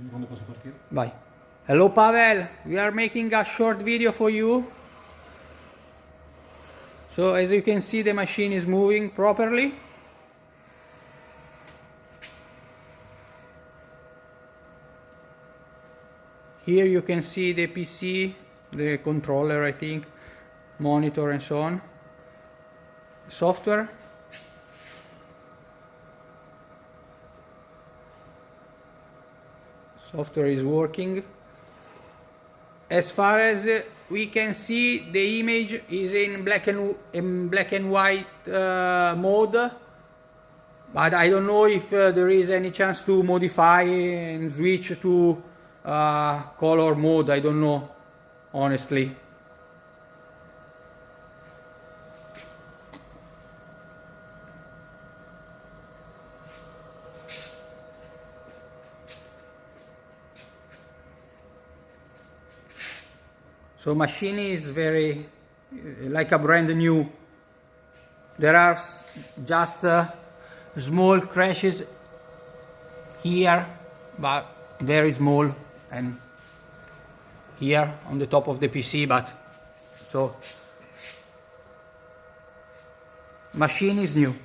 quando posso partire? Vai. Hello Pavel, we are making a short video for you. So as you can see, the machine is moving properly. Here you can see the PC, the controller, I think, monitor and so on. Software. Software is working. As far as we can see, the image is in black and white mode, but I don't know if there is any chance to modify and switch to color mode. I don't know, honestly. So machine is very like a brand new. There are just small crashes here, but very small, and here on the top of the PC, but so machine is new.